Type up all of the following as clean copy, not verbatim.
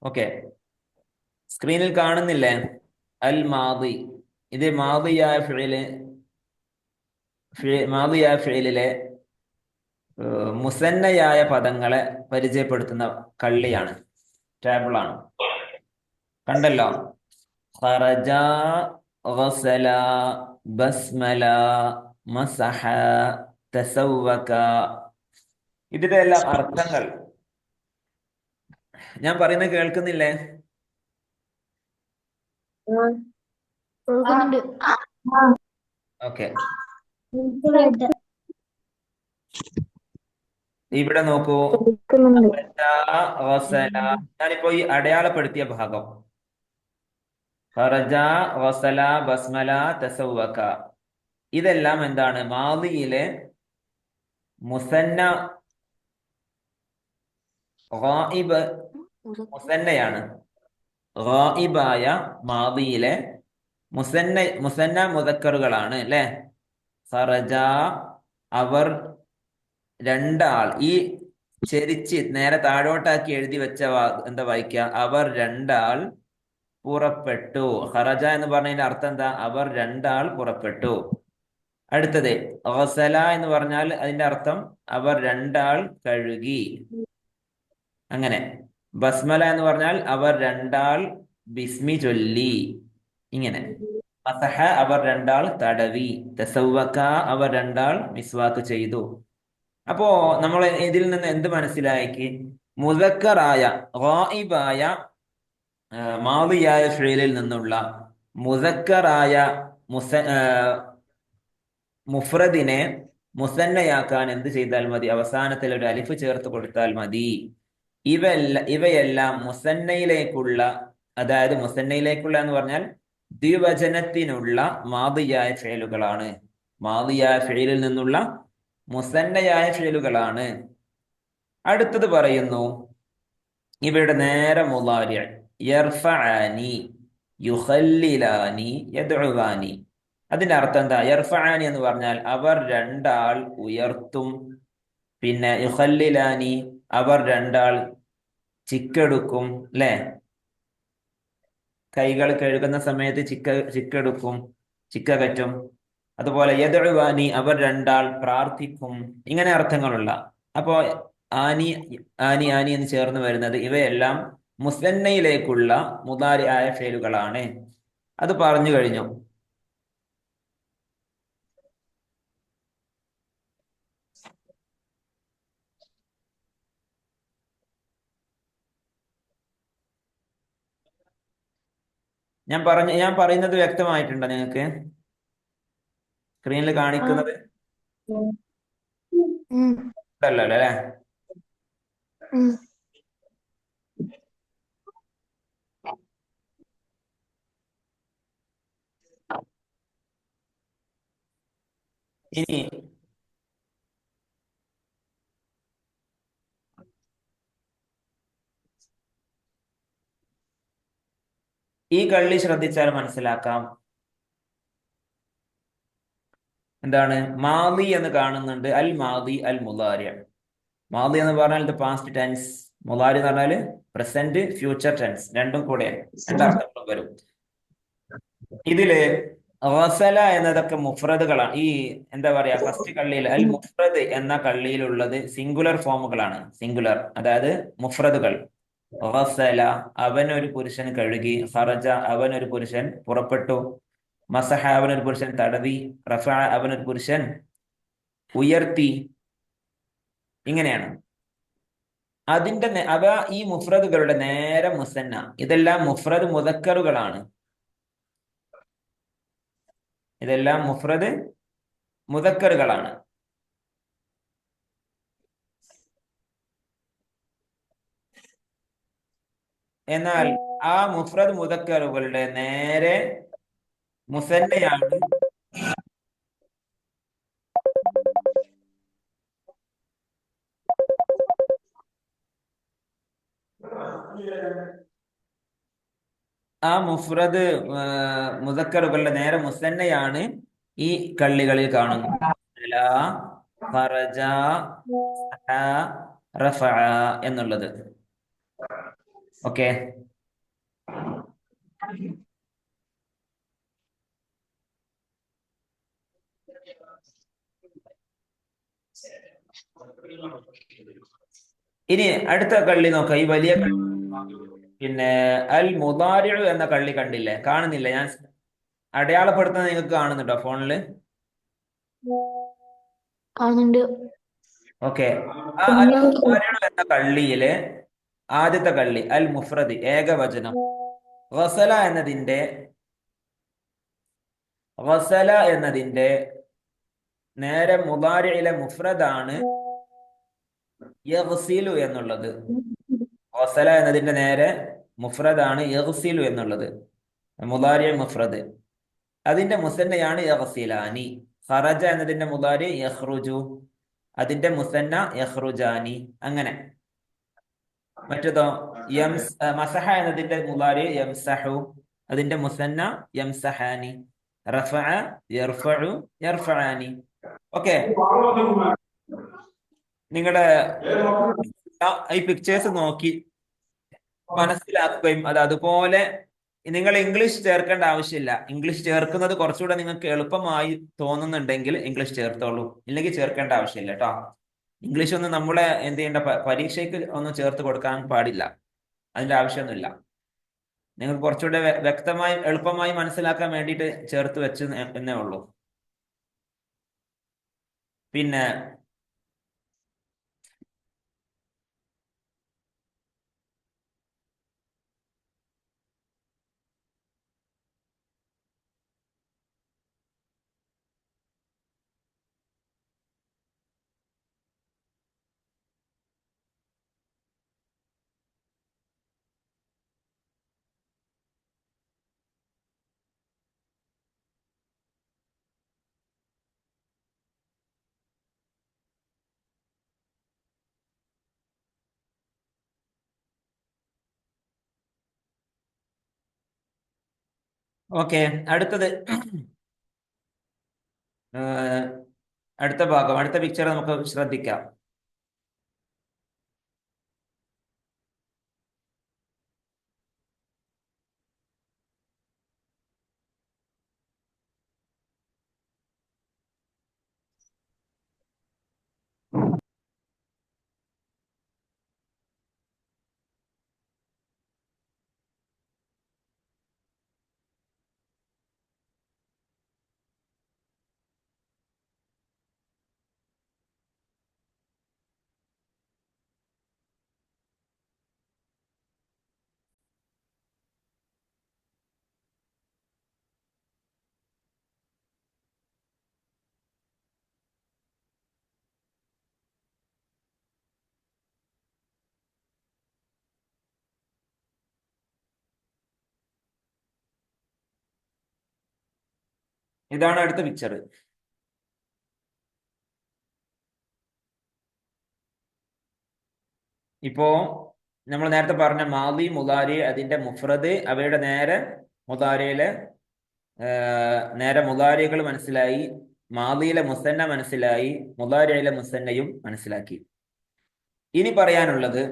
Okay, സ്ക്രീനിൽ കാണുന്നില്ലേ? അൽ മാദി. ഇത് മാദിയായ ഫിഇലിലെ മുസന്നയായ പദങ്ങളെ പരിചയപ്പെടുത്തുന്ന കള്ളിയാണ്, ടേബിളാണ്. കണ്ടല്ലോ? ഖറജ, ഗസല, ബസ്മല, മസഹ, തസവ്വക. ഇതിന്റെ എല്ലാം അർത്ഥങ്ങൾ ഞാൻ പറയുന്നത് കേൾക്കുന്നില്ലേ? കേൾക്കുന്നുണ്ട്. ഓക്കെ, ഇവിടെ നോക്കൂ. ഖറജ, ഗസല. ഞാനിപ്പോ ഈ അടയാളപ്പെടുത്തിയ ഭാഗം ഖറജ, ഗസല, ബസ്മല, തസവ്വക, ഇതെല്ലാം എന്താണ്? മാദിയിലെ മുസന്ന ഗായിബ് മുസന്നയാണ്. ഗായിബായ മാദിയിലെ മുസന്ന മുദക്കറുകളാണ് അല്ലെ? ഖറജ, അവർ രണ്ടാൾ. ഈ ചെരിച്ച് നേരെ താഴോട്ടാക്കി എഴുതി വെച്ച എന്താ വായിക്കുക? അവർ രണ്ടാൾ പുറപ്പെട്ടു. ഖറജ എന്ന് പറഞ്ഞതിന്റെ അർത്ഥം എന്താ? അവർ രണ്ടാൾ പുറപ്പെട്ടു. അടുത്തത് ഗസല എന്ന് പറഞ്ഞാൽ അതിന്റെ അർത്ഥം അവർ രണ്ടാൾ കഴുകി. അങ്ങനെ. ബസ്മല എന്ന് പറഞ്ഞാൽ അവർ രണ്ടാൾ ബിസ്മി ചൊല്ലി. ഇങ്ങനെ. മസഹ അവർ രണ്ടാൾ തടവി. തസവ്വക അവർ രണ്ടാൾ മിസ്വാക്ക് ചെയ്തു. അപ്പോ നമ്മൾ ഇതിൽ നിന്ന് എന്ത് മനസ്സിലാക്കി? മുദക്കറായ ഗായിബായ മാദിയായ ഫിഇലിൽ നിന്നുള്ള മുദക്കറായ മുഫ്രദിനെ മുസന്നയാക്കാൻ എന്ത് ചെയ്താൽ മതി? അവസാനത്തിൽ ഒരു അലിഫ് ചേർത്ത് കൊടുത്താൽ മതി. ഇവയെല്ലാം മുസന്നയിലേക്കുള്ള, അതായത് മുസന്നയിലേക്കുള്ള എന്ന് പറഞ്ഞാൽ ദ്വിവചനത്തിനുള്ള മാദിയായ ഫിഇലുകളാണ്. മാദിയായ ഫിഇലിൽ നിന്നുള്ള മുസന്നയായ ഫിഇലുകളാണ്. അടുത്തത് പറയുന്നു, ഇവയുടെ നേരെ മുളാരി. യർഫഅനി, യുഖല്ലിലാനി, യദ്ഉവാനി. അതിന്റെ അർത്ഥം എന്താ? യർഫഅനി എന്ന് പറഞ്ഞാൽ അവർ രണ്ടാൾ ഉയർത്തും. പിന്നെ യുഖല്ലിലാനി അവർ രണ്ടാൾ ചിക്കെടുക്കും അല്ലെ? കൈകൾ കഴുകുന്ന സമയത്ത് ചിക്കെടുക്കും, ചിക്കകറ്റും. അതുപോലെ യദ്ഉവാനി അവർ രണ്ടാൾ പ്രാർത്ഥിക്കും. ഇങ്ങനെ അർത്ഥങ്ങളുള്ള. അപ്പോ ആനി ആനി ആനി എന്ന് ചേർന്ന് വരുന്നത് ഇവയെല്ലാം മുസന്നയിലേക്കുള്ള മുദാരി ആയ ഫേലുകളാണ്. അത് പറഞ്ഞു കഴിഞ്ഞു. ഞാൻ പറയുന്നത് വ്യക്തമായിട്ടുണ്ടോ നിങ്ങൾക്ക്? സ്ക്രീനിൽ കാണിക്കുന്നത് ഉണ്ടല്ലോ അല്ലെ? ഇനി ഈ കള്ളി ശ്രദ്ധിച്ചാൽ മനസ്സിലാക്കാം. എന്താണ്? മാദി എന്ന് കാണുന്നുണ്ട്. അൽ മാദി, അൽ മുദാരി. മാദി എന്ന് പറഞ്ഞാൽ ഇത് പാസ്റ്റ് ടെൻസ്, മുദാരി എന്ന് പറഞ്ഞാൽ പ്രസന്റ് ഫ്യൂച്ചർ ടെൻസ്. രണ്ടും കൂടെ രണ്ടർത്ഥങ്ങളും വരും ഇതില്. ഗസല എന്നതൊക്കെ മുഫ്രദുകളാണ്. ഈ എന്താ പറയാ, ഫസ്റ്റ് കള്ളിയിൽ അൽ മുഫ്രദ് എന്ന കള്ളിയിലുള്ളത് സിംഗുലർ ഫോമുകളാണ്. സിംഗുലർ, അതായത് മുഫ്രദുകൾ. ഗസല അവൻ ഒരു പുരുഷൻ കഴുകി. ഖറജ അവൻ ഒരു പുരുഷൻ പുറപ്പെട്ടു. മസഹ അവൻ ഒരു പുരുഷൻ തടവി. റഫഅ അവൻ ഒരു പുരുഷൻ ഉയർത്തി. ഇങ്ങനെയാണ് അവ ഈ മുഫ്രദുകളുടെ നേരെ മുസന്ന. ഇതെല്ലാം മുഫ്രദ് മുദക്കറുകളാണ്. ഇതെല്ലാം മുഫ്രദ് മുദക്കറുകളാണ്. എന്നാൽ ആ മുഫ്രദ് മുദക്കറുകളുടെ നേരെ മുസന്നയാണ് ആ മുഫ്രദ് മുദക്കറുകളുടെ നേരെ മുസന്നയാണ് ഈ കള്ളികളിൽ കാണുന്നത്. ഖറജ, സഹ, റഫഅ എന്നുള്ളത്. ഓക്കെ. ഇനി അടുത്ത കള്ളി നോക്കാം. ഈ വലിയ കള്ളി. പിന്നെ അൽ മുദാരിഉ എന്ന കള്ളി കണ്ടില്ലേ? കാണുന്നില്ല? ഞാൻ അടയാളപ്പെടുത്തുന്നത് നിങ്ങൾക്ക് കാണുന്നുണ്ടോ ഫോണില്? കാണുന്നുണ്ട്. ഓക്കെ. ആ അൽ മുദാരിഉ എന്ന കള്ളിയിലെ ആദ്യത്തെ കള്ളി അൽ മുഫ്രദ് ഏകവചനം. ഗസല എന്നതിന്റെ നേരെ മുദാരിഇലെ മുഫ്രദാണ് യഗ്സിലു എന്നുള്ളത്. ഗസല എന്നതിന്റെ നേരെ മുഫ്രദാണ് യഗ്സിലു എന്നുള്ളത്, മുദാരി മുഫ്രദ്. അതിന്റെ മുസന്നയാണ് യഗ്സിലാനി. ഖറജ എന്നതിന്റെ മുദാരി യഖ്റുജു, അതിന്റെ മുസന്ന യഖ്റുജാനി. അങ്ങനെ. മറ്റേതോ മസഹ എന്നതിന്റെ മുദാരി യംസഹു, അതിന്റെ മുസന്ന യംസഹാനി. റഫഅ യർഫഉ യർഫആനി. ഓക്കെ. നിങ്ങളുടെ ഈ പിക്ചേഴ്സ് നോക്കി മനസ്സിലാക്കുകയും അത് അതുപോലെ നിങ്ങൾ ഇംഗ്ലീഷ് ചേർക്കേണ്ട ആവശ്യമില്ല. ഇംഗ്ലീഷ് ചേർക്കുന്നത് കുറച്ചുകൂടെ നിങ്ങൾക്ക് എളുപ്പമായി തോന്നുന്നുണ്ടെങ്കിൽ ഇംഗ്ലീഷ് ചേർത്തോളൂ, ഇല്ലെങ്കിൽ ചേർക്കേണ്ട ആവശ്യമില്ല കേട്ടോ. ഇംഗ്ലീഷ് ഒന്നും നമ്മളെ എന്ത് ചെയ്യേണ്ട, പരീക്ഷയ്ക്ക് ഒന്നും ചേർത്ത് കൊടുക്കാൻ പാടില്ല. അതിന്റെ ആവശ്യമൊന്നുമില്ല. നിങ്ങൾക്ക് കുറച്ചുകൂടെ വ്യക്തമായി എളുപ്പമായി മനസ്സിലാക്കാൻ വേണ്ടിയിട്ട് ചേർത്ത് വെച്ച് എന്നേ ഉള്ളൂ. പിന്നെ ഓക്കെ. അടുത്തത് അടുത്ത ഭാഗം, അടുത്ത പിക്ചർ നമുക്ക് ശ്രദ്ധിക്കാം. ഇതാണ് അടുത്ത പിക്ചർ. ഇപ്പോ നമ്മൾ നേരത്തെ പറഞ്ഞ മാദി മുദാരി അതിന്റെ മുഫ്രദ് അവയുടെ നേരെ മുദാരിയിലെ നേരെ മുദാരികൾ മനസ്സിലായി, മാദിയിലെ മുസന്ന മനസ്സിലായി, മുദാരിയിലെ മുസന്നയും മനസ്സിലാക്കി. ഇനി പറയാനുള്ളത്,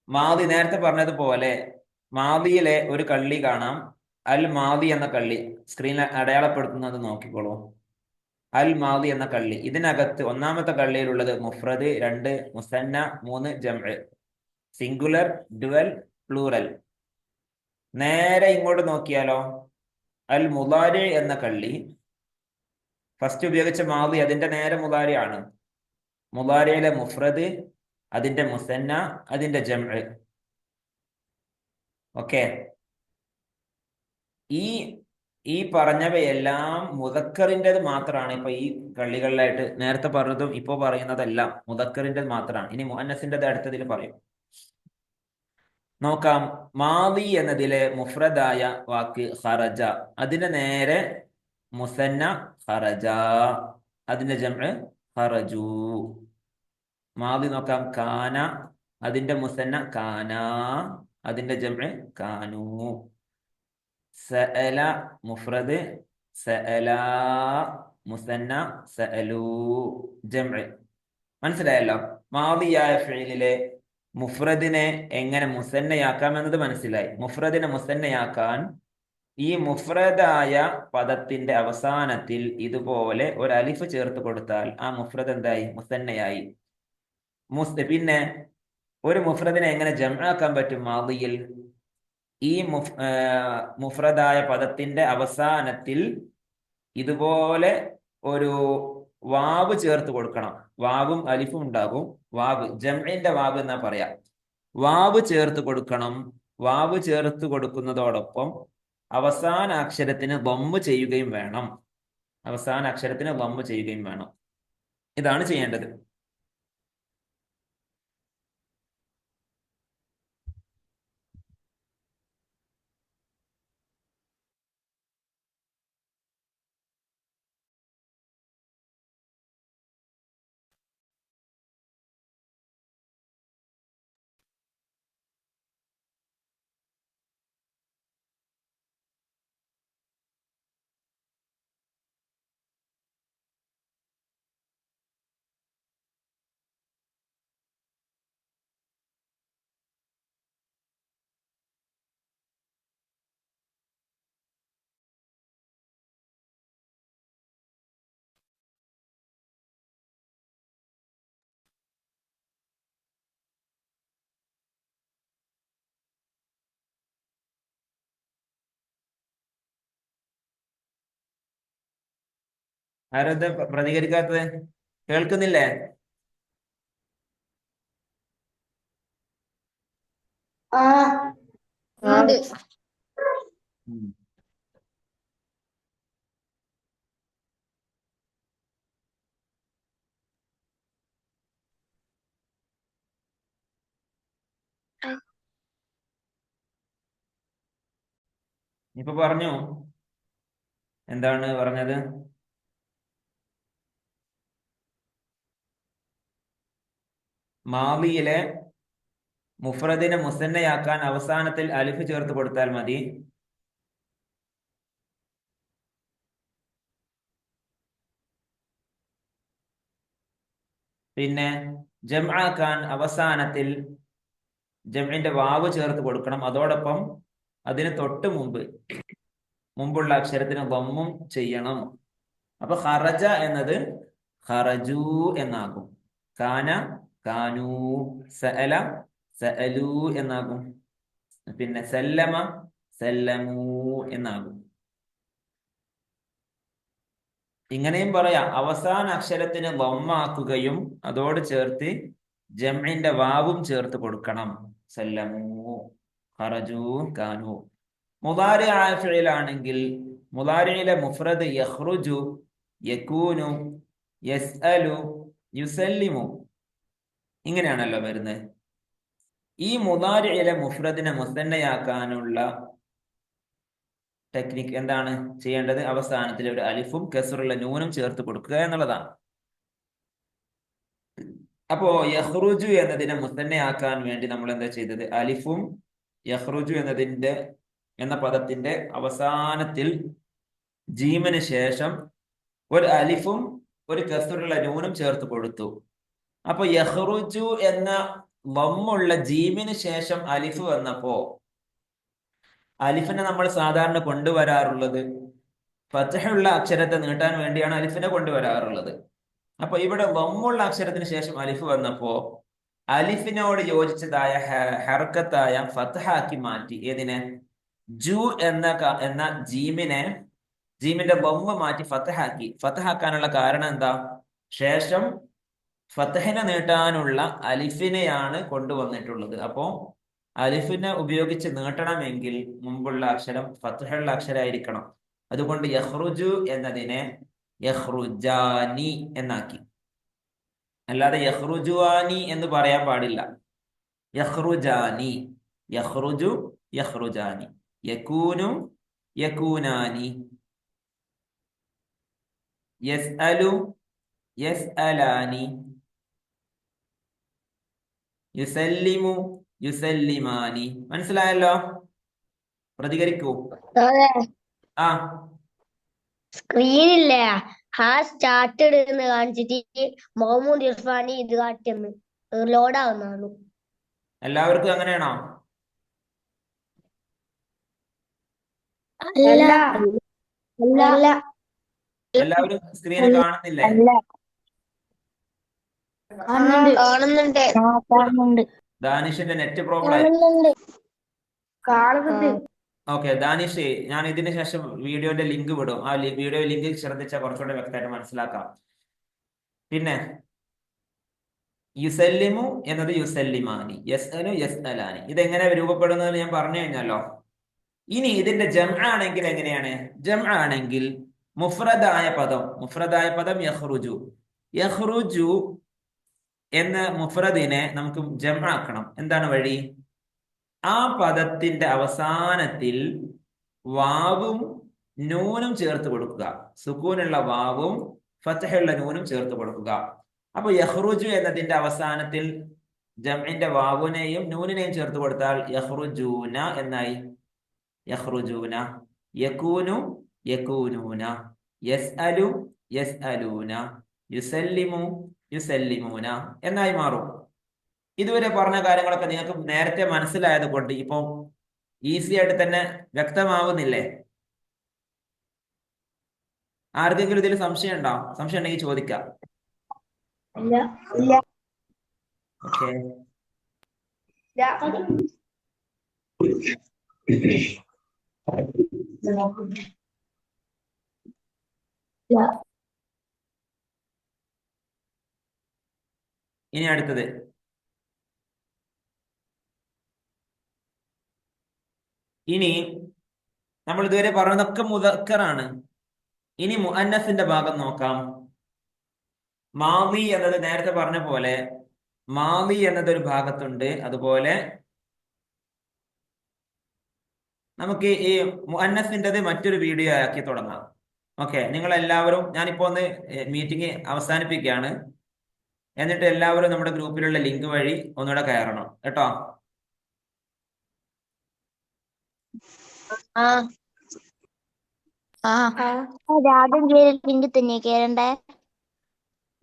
മാദി നേരത്തെ പറഞ്ഞതുപോലെ മാദിയിലെ ഒരു കള്ളി കാണാം, അൽ മാദി എന്ന കള്ളി. സ്ക്രീനിൽ അടയാളപ്പെടുത്തുന്നത് നോക്കിക്കോളൂ. അൽ മാദി എന്ന കള്ളി. ഇതിനകത്ത് ഒന്നാമത്തെ കള്ളിയിലുള്ളത് മുഫ്രദ്, 2 മുസന്ന, 3 ജംഅ്, സിംഗുലർ, ഡുവൽ, പ്ലൂറൽ. നേരെ ഇങ്ങോട്ട് നോക്കിയാലോ, അൽ മുദാരി എന്ന കള്ളി ഫസ്റ്റ് ഉപയോഗിച്ച മാദി അതിന്റെ നേരെ മുദാരി ആണ്. മുദാരിയിലെ മുഫ്രദ്, അതിന്റെ മുസന്ന, അതിന്റെ ജംഅ്. ഓക്കെ. ഈ പറഞ്ഞവയെല്ലാം മുദക്കറിൻ്റെത് മാത്രമാണ്. ഇപ്പൊ ഈ കള്ളികളിലായിട്ട് നേരത്തെ പറഞ്ഞതും ഇപ്പോ പറയുന്നതെല്ലാം മുദക്കറിൻ്റെത് മാത്രമാണ്. ഇനി മുഅന്നസിൻ്റെത് അടുത്തതിൽ പറയും. നോക്കാം. മാദി എന്നതിലെ മുഫ്രദായ വാക്ക് ഖറജ, അതിന്റെ നേരെ മുസന്ന ഖറജ, അതിന്റെ ജംഅ് ഖറജു. മാദി നോക്കാം. കാന, അതിന്റെ മുസന്ന കാന, അതിന്റെ ജംഅ് കാനു. സഅല മുഫ്രദ്, സഅല മുസന്ന സഅലു, ജംഅ്. മനസ്സിലായല്ലോ? മാദിയായ ഫിഇലിലെ മുഫ്രദിനെ എങ്ങനെ മുസന്നയാക്കാം എന്നത് മനസ്സിലായി. മുഫ്രദിനെ മുസന്നയാക്കാൻ ഈ മുഫ്രദായ പദത്തിന്റെ അവസാനത്തിൽ ഇതുപോലെ ഒരു അലിഫ് ചേർത്ത് കൊടുത്താൽ ആ മുഫ്രദ് എന്തായി? മുസന്നയായി. പിന്നെ ഒരു മുഫ്രദിനെ എങ്ങനെ ജംആക്കാൻ പറ്റും മാദിയിൽ? ഈ മുഫ്രദായ പദത്തിന്റെ അവസാനത്തിൽ ഇതുപോലെ ഒരു വാവ് ചേർത്ത് കൊടുക്കണം. വാവും അലിഫും ഉണ്ടാകും. വാവ് ജംഇന്റെ വാവ് എന്നാ പറയാ. വാവ് ചേർത്ത് കൊടുക്കണം. വാവ് ചേർത്ത് കൊടുക്കുന്നതോടൊപ്പം അവസാന അക്ഷരത്തിന് ദമ്മ് ചെയ്യുകയും വേണം. അവസാന അക്ഷരത്തിന് ദമ്മ് ചെയ്യുകയും വേണം. ഇതാണ് ചെയ്യേണ്ടത്. ആരത് പ്രതികരിക്കാത്തത്? കേൾക്കുന്നില്ലേ? ഇപ്പൊ പറഞ്ഞു. എന്താണ് പറഞ്ഞത്? മാദിയിലെ മുഫ്രദിനെ മുസന്നയാക്കാൻ അവസാനത്തിൽ അലിഫ് ചേർത്ത് കൊടുത്താൽ മതി. പിന്നെ ജംആക്കാൻ അവസാനത്തിൽ ജംഇന്റെ വാവ് ചേർത്ത് കൊടുക്കണം. അതോടൊപ്പം അതിന് തൊട്ട് മുമ്പുള്ള അക്ഷരത്തിന് ദമ്മും ചെയ്യണം. അപ്പൊ ഖറജ എന്നത് ഖറജു എന്നാകും. കാന കാനൂ, സഅല സഅലൂ എന്നാകും. പിന്നെ സല്ലമ സല്ലമൂ എന്നാകും. ഇങ്ങനെയും പറയാം. അവസാന അക്ഷരത്തിന് ദമ്മാക്കുകയും അതോട് ചേർത്ത് ജംഇന്റെ വാവും ചേർത്ത് കൊടുക്കണം. സല്ലമൂ, ഖറജൂ, കാനൂ. മുദാരി ഫിഇലാണെങ്കിൽ മുദാരിയിലെ മുഫ്രദ് യഖ്റുജു, യകൂനു, യസ്അലു, യുസല്ലിമു ഇങ്ങനെയാണല്ലോ വരുന്നത്. ഈ മുദാരിയിലെ മുഫ്രദിനെ മുസന്നയാക്കാനുള്ള ടെക്നിക്ക് എന്താണ് ചെയ്യേണ്ടത്? അവസാനത്തിൽ ഒരു അലിഫും കസ്റുള്ള നൂനും ചേർത്ത് കൊടുക്കുക എന്നുള്ളതാണ്. അപ്പോ യഖ്റുജു എന്നതിനെ മുസന്നയാക്കാൻ വേണ്ടി നമ്മൾ എന്താ ചെയ്തത്? അലിഫും യഖ്റുജു എന്ന പദത്തിന്റെ അവസാനത്തിൽ ജീമിന് ശേഷം ഒരു അലിഫും ഒരു കസ്റുള്ള നൂനും ചേർത്ത് കൊടുത്തു. അപ്പൊ യഖ്റുജു എന്ന വമ്മുള്ള ജീമിന് ശേഷം അലിഫ് വന്നപ്പോ അലിഫിനെ നമ്മൾ സാധാരണ കൊണ്ടുവരാറുള്ളത് ഫത്ഹുള്ള അക്ഷരത്തെ നീട്ടാൻ വേണ്ടിയാണ് അലിഫിനെ കൊണ്ടുവരാറുള്ളത്. അപ്പൊ ഇവിടെ വമ്മുള്ള അക്ഷരത്തിന് ശേഷം അലിഫ് വന്നപ്പോ അലിഫിനോട് യോജിച്ചതായ ഹർക്കത്തായ ഫത്ഹാക്കി മാറ്റി. ഏതിനെ? ജു എന്ന ജീമിന്റെ വമ്മ് മാറ്റി ഫത്ഹാക്കി. ഫത്ഹാക്കാനുള്ള കാരണം എന്താ? ശേഷം ഫത്ഹിനെ നീട്ടാനുള്ള അലിഫിനെയാണ് കൊണ്ടുവന്നിട്ടുള്ളത്. അപ്പോ അലിഫിനെ ഉപയോഗിച്ച് നീട്ടണമെങ്കിൽ മുമ്പുള്ള അക്ഷരം ഫത്ഹുള്ള അക്ഷരമായിരിക്കണം. അതുകൊണ്ട് യഖ്റുജു എന്നതിനെ യഖ്റുജാനി എന്നാക്കി. അല്ലാതെ യഖ്റുജുവാനി എന്ന് പറയാൻ പാടില്ല. യഖ്റുജാനി, യഖ്റുജു യഖ്റുജാനി, യകൂനു യകൂനാനി, യസ്അലു യസ്അലാനി, യുസല്ലിമു യുസല്ലിമാനി. മനസ്സിലായല്ലോ? പ്രതികരിക്കൂ. ആ സ്ക്രീനില്ല സ്റ്റാർട്ടഡ് എന്ന് കാണിച്ചിട്ട് മുഹമ്മദ് ഇർഫാനി ഇത് കാട്ടിയെന്ന് ലോഡ് ആവുന്നതാണ്. എല്ലാവർക്കും അങ്ങനെയാണോ? അല്ല അല്ല എല്ലാവരും സ്ക്രീന് കാണുന്നില്ലേ? കാണുന്നുണ്ട് ദാനിഷിന്റെ നെറ്റ് പ്രോബ്ലം. കാണുന്നുണ്ട്. ഓക്കെ ദാനിഷ്, ഞാൻ ഇതിന് ശേഷം വീഡിയോന്റെ ലിങ്ക് വിടും. ആ വീഡിയോ ലിങ്ക് ശ്രദ്ധിച്ചാൽ കുറച്ചുകൂടെ വ്യക്തമായിട്ട് മനസ്സിലാക്കാം. പിന്നെ യുസല്ലിമു എന്നത് യുസല്ലിമാനി, യസ്അലു യസ്അലാനി, ഇതെങ്ങനെ രൂപപ്പെടുന്നത് ഞാൻ പറഞ്ഞു കഴിഞ്ഞല്ലോ. ഇനി ഇതിന്റെ ജംഅ ആണെങ്കിൽ എങ്ങനെയാണ്? ജംഅ ആണെങ്കിൽ മുഫ്രദായ പദം യഖ്റുജു. യഖ്റുജു എന്ന മുഫ്രദിനെ നമുക്ക് ജംഅ ആക്കണം. എന്താണ് വഴി? ആ പദത്തിന്റെ അവസാനത്തിൽ വാവും നൂനും ചേർത്ത് കൊടുക്കുക. സുക്കൂനുള്ള വാവും ഫത്ഹയുള്ള നൂനും ചേർത്ത് കൊടുക്കുക. അപ്പൊ യഖ്റുജു എന്നതിന്റെ അവസാനത്തിൽ ജംഇന്റെ വാവുനെയും നൂനിനെയും ചേർത്ത് കൊടുത്താൽ യഖ്റുജൂന എന്നായി. യഖ്റുജൂന, യകൂനു യകൂനൂന, യസ്അലു യസ്അലൂന, യുസല്ലിമു യുസല്ലിമൂന എന്നായി മാറും. ഇതുവരെ പറഞ്ഞ കാര്യങ്ങളൊക്കെ നിങ്ങൾക്ക് നേരത്തെ മനസ്സിലായത് കൊണ്ട് ഇപ്പൊ ഈസി ആയിട്ട് തന്നെ വ്യക്തമാവുന്നില്ലേ? ആർക്കെങ്കിലും ഇതിൽ സംശയം ഉണ്ടോ? സംശയം ഉണ്ടെങ്കിൽ ചോദിക്കാം. ഓക്കെ, ഇനി അടുത്തത് ഇനി നമ്മൾ ഇതുവരെ പറഞ്ഞതൊക്കെ മുദക്കറാണ്. ഇനി മുഅന്നസിന്റെ ഭാഗം നോക്കാം. മാദി എന്നത് നേരത്തെ പറഞ്ഞ പോലെ മാദി എന്നതൊരു ഭാഗത്തുണ്ട്. അതുപോലെ നമുക്ക് ഈ മുഅന്നസിൻ്റെത് മറ്റൊരു വീഡിയോ ആക്കി തുടങ്ങാം. ഓക്കെ, നിങ്ങൾ എല്ലാവരും, ഞാനിപ്പോ ഒന്ന് മീറ്റിംഗ് അവസാനിപ്പിക്കുകയാണ്. എന്നിട്ട് എല്ലാവരും നമ്മുടെ ഗ്രൂപ്പിലുള്ള ലിങ്ക് വഴി ഒന്നുകൂടെ കയറണം കേട്ടോ. ആദ്യം ലിങ്ക് തന്നെ കേറണ്ടേ?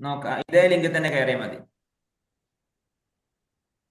നോക്കാം, ഇതേ ലിങ്കിൽ തന്നെ കയറിയാൽ മതി.